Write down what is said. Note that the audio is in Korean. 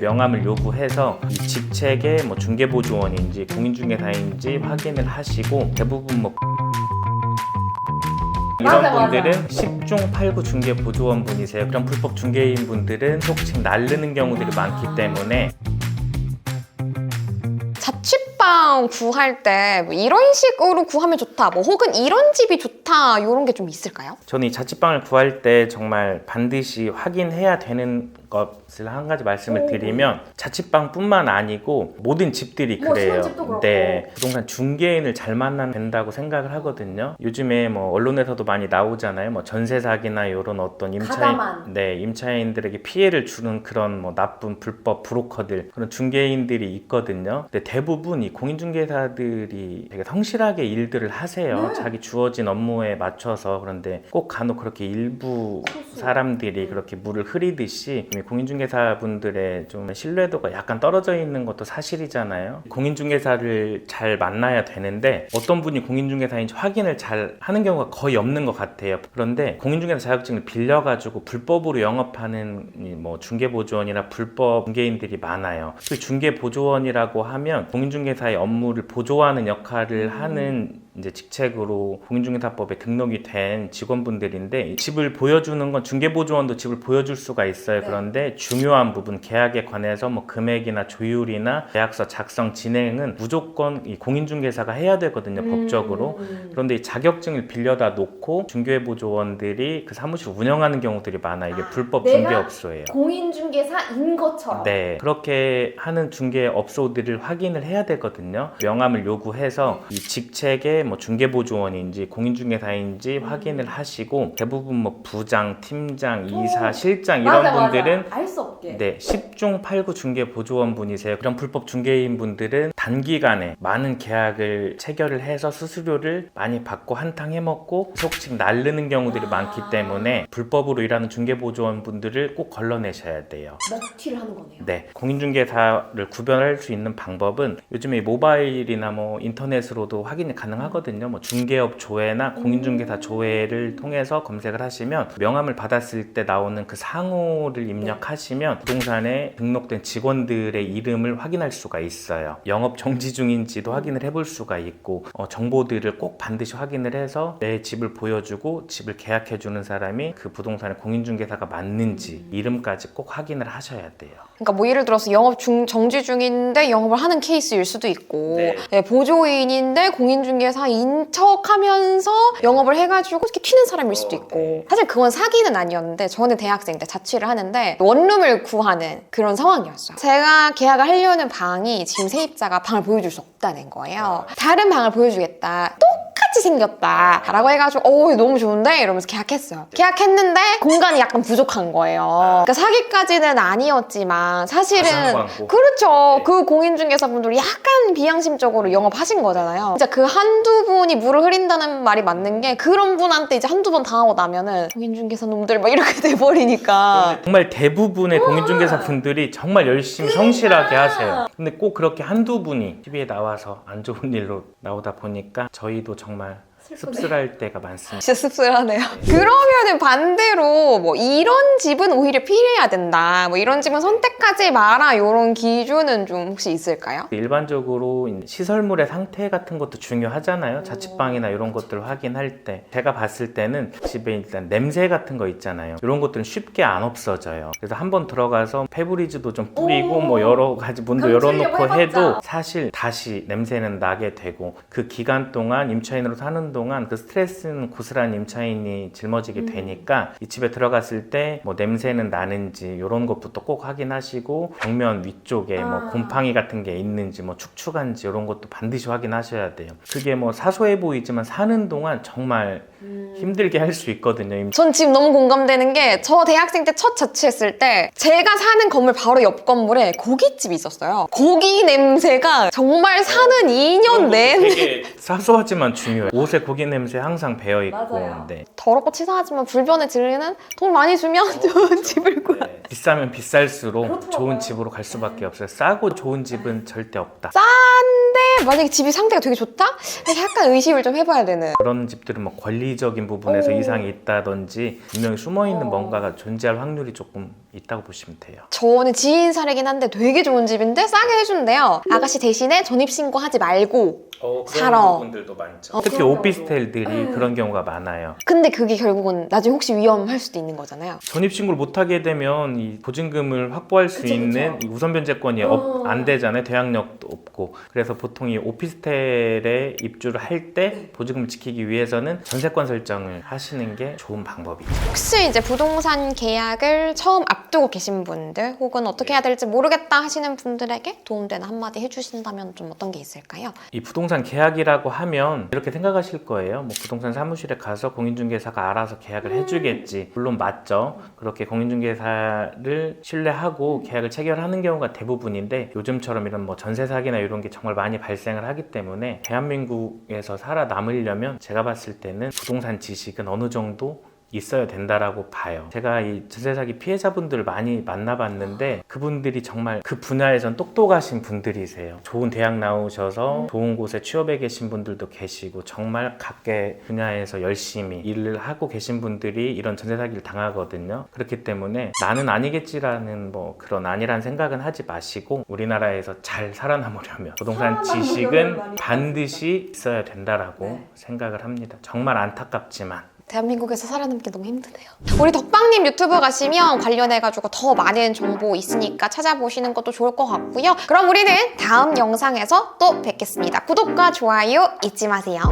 명함을 요구해서 이 직책의 중개보조원인지 공인중개사인지 확인을 하시고, 대부분 이런 분들은 10중 8구 중개보조원 분이세요. 그런 불법 중개인 분들은 속칭 날르는 경우들이 많기 때문에 자취방 구할 때 이런 식으로 구하면 좋다, 혹은 이런 집이 좋다, 이런 게 좀 있을까요? 저는 이 자취방을 구할 때 정말 반드시 확인해야 되는 것을 한 가지 말씀을 드리면, 자취방뿐만 아니고 모든 집들이 그래요. 신혼집도 그렇고. 네, 부동산 중개인을 잘 만나면 된다고 생각을 하거든요. 요즘에 언론에서도 많이 나오잖아요. 전세 사기나 이런 어떤 임차인들에게 피해를 주는 그런 나쁜 불법 브로커들, 그런 중개인들이 있거든요. 근데 대부분 이 공인중개사들이 되게 성실하게 일들을 하세요. 자기 주어진 업무에 맞춰서. 그런데 꼭 간혹 그렇게 일부 사람들이 그렇게 물을 흐리듯이 공인중개사분들의 좀 신뢰도가 약간 떨어져 있는 것도 사실이잖아요. 공인중개사를 잘 만나야 되는데 어떤 분이 공인중개사인지 확인을 잘 하는 경우가 거의 없는 것 같아요. 그런데 공인중개사 자격증을 빌려가지고 불법으로 영업하는 중개보조원이나 불법 중개인들이 많아요. 그 중개보조원이라고 하면 공인중개사의 업무를 보조하는 역할을 하는 이제 직책으로 공인중개사법에 등록이 된 직원분들인데, 집을 보여주는 건 중개보조원도 집을 보여줄 수가 있어요. 그런데 중요한 부분, 계약에 관해서 금액이나 조율이나 계약서 작성 진행은 무조건 이 공인중개사가 해야 되거든요, 법적으로. 그런데 이 자격증을 빌려다 놓고 중개보조원들이 그 사무실을 운영하는 경우들이 많아요. 이게 불법 중개업소예요. 공인중개사인 것처럼. 네, 그렇게 하는 중개업소들을 확인을 해야 되거든요. 명함을 요구해서 이 직책의 중개보조원인지 공인중개사인지 확인을 하시고, 대부분 부장, 팀장, 이사, 실장 이런 분들은 알 수 없게 10중 8구 중개보조원 분이세요. 그런 불법 중개인 분들은 단기간에 많은 계약을 체결을 해서 수수료를 많이 받고 한탕 해먹고 속칭 날르는 경우들이 많기 때문에 불법으로 일하는 중개보조원 분들을 꼭 걸러내셔야 돼요. 먹튀를 하는 거네요. 네, 공인중개사를 구별할 수 있는 방법은 요즘에 모바일이나 인터넷으로도 확인이 가능하거든요. 중개업 조회나 공인중개사 조회를 통해서 검색을 하시면 명함을 받았을 때 나오는 그 상호를 입력하시면 부동산에 등록된 직원들의 이름을 확인할 수가 있어요. 영업 정지 중인지도 확인을 해볼 수가 있고, 정보들을 꼭 반드시 확인을 해서 내 집을 보여주고 집을 계약해주는 사람이 그 부동산의 공인중개사가 맞는지 이름까지 꼭 확인을 하셔야 돼요. 그러니까 예를 들어서 영업 정지 중인데 영업을 하는 케이스일 수도 있고, 보조인인데 공인중개사인 척하면서 영업을 해가지고 이렇게 튀는 사람일 수도 있고. 사실 그건 사기는 아니었는데, 저는 대학생 때 자취를 하는데 원룸을 구하는 그런 상황이었어요. 제가 계약을 하려는 방이 지금 세입자가 방을 보여줄 수 없다는 거예요. 다른 방을 보여주겠다, 똑같이 생겼다 라고 해가지고 너무 좋은데 이러면서 계약했어요. 계약했는데 공간이 약간 부족한 거예요. 그러니까 사기까지는 아니었지만 사실은 그렇죠. 그 공인중개사분들이 약간 비양심적으로 영업하신 거잖아요. 진짜 그 한두 분이 물을 흐린다는 말이 맞는 게, 그런 분한테 이제 한두 번 당하고 나면은 공인중개사 놈들 이렇게 돼버리니까. 정말 대부분의 공인중개사 분들이 정말 열심히 성실하게 하세요. 근데 꼭 그렇게 한두 분이 TV에 나와서 안 좋은 일로 나오다 보니까 저희도 정말 씁쓸할 때가 많습니다. 진짜 씁쓸하네요. 그러면은 반대로 이런 집은 오히려 피해야 된다, 이런 집은 선택하지 마라, 이런 기준은 좀 혹시 있을까요? 일반적으로 시설물의 상태 같은 것도 중요하잖아요. 자취방이나 이런 것들을 확인할 때 제가 봤을 때는 집에 일단 냄새 같은 거 있잖아요. 이런 것들은 쉽게 안 없어져요. 그래서 한번 들어가서 페브리즈도 좀 뿌리고 여러 가지 문도 열어놓고 해도 사실 다시 냄새는 나게 되고, 그 기간 동안 임차인으로 사는 동안 그 스트레스는 고스란히 임차인이 짊어지게 되니까 이 집에 들어갔을 때 냄새는 나는지 이런 것부터 꼭 확인하시고, 벽면 위쪽에 곰팡이 같은 게 있는지 축축한지 이런 것도 반드시 확인하셔야 돼요. 그게 사소해 보이지만 사는 동안 정말 힘들게 할 수 있거든요. 전 지금 너무 공감되는 게, 저 대학생 때 첫 자취했을 때 제가 사는 건물 바로 옆 건물에 고깃집이 있었어요. 고기 냄새가 정말 사는 2년 내내 되게 사소하지만 중요해요. 옷에 고기 냄새 항상 배어있고. 네. 더럽고 치사하지만 불변의 진리는 돈 많이 주면 좋은 집을 구하. 비싸면 비쌀수록 좋은 집으로 갈 수밖에 없어요. 싸고 좋은 집은 절대 없다. 싼데 만약에 집이 상태가 되게 좋다? 약간 의심을 좀 해봐야 되는. 그런 집들은 권리적인 부분에서 이상이 있다든지 분명히 숨어있는 뭔가가 존재할 확률이 조금 있다고 보시면 돼요. 저는 지인 사례긴 한데 되게 좋은 집인데 싸게 해준대요. 아가씨 대신에 전입신고하지 말고 그런 살아. 부분들도 많죠. 어, 특히 그런 오피스텔들이 그런 경우가 많아요. 근데 그게 결국은 나중에 혹시 위험할 수도 있는 거잖아요. 전입신고를 못하게 되면 이 보증금을 확보할 수 있는 이 우선 변제권이 안 되잖아요. 대항력도 없고. 그래서 보통 이 오피스텔에 입주를 할 때 보증금을 지키기 위해서는 전세권 설정을 하시는 게 좋은 방법이죠. 혹시 이제 부동산 계약을 처음 앞두고 계신 분들 혹은 어떻게 해야 될지 모르겠다 하시는 분들에게 도움되는 한마디 해주신다면 좀 어떤 게 있을까요? 이 부동산 계약이라고 하면 이렇게 생각하실 거예요. 뭐 부동산 사무실에 가서 공인중개사가 알아서 계약을 해주겠지. 물론 맞죠. 그렇게 공인중개사를 신뢰하고 계약을 체결하는 경우가 대부분인데 요즘처럼 이런 뭐 전세 사기나 이런 게 정말 많이 발생을 하기 때문에 대한민국에서 살아남으려면 제가 봤을 때는 부동산 지식은 어느 정도 있어야 된다라고 봐요. 제가 이 전세 사기 피해자분들을 많이 만나봤는데 그분들이 정말 그 분야에선 똑똑하신 분들이세요. 좋은 대학 나오셔서 좋은 곳에 취업해 계신 분들도 계시고 정말 각계 분야에서 열심히 일을 하고 계신 분들이 이런 전세 사기를 당하거든요. 그렇기 때문에 나는 아니겠지라는 뭐 그런 아니란 생각은 하지 마시고 우리나라에서 잘 살아남으려면 부동산 지식은 반드시 있어야 된다라고 생각을 합니다. 정말 안타깝지만 대한민국에서 살아남기 너무 힘드네요. 우리 덕방님 유튜브 가시면 관련해가지고 더 많은 정보 있으니까 찾아보시는 것도 좋을 것 같고요. 그럼 우리는 다음 영상에서 또 뵙겠습니다. 구독과 좋아요 잊지 마세요.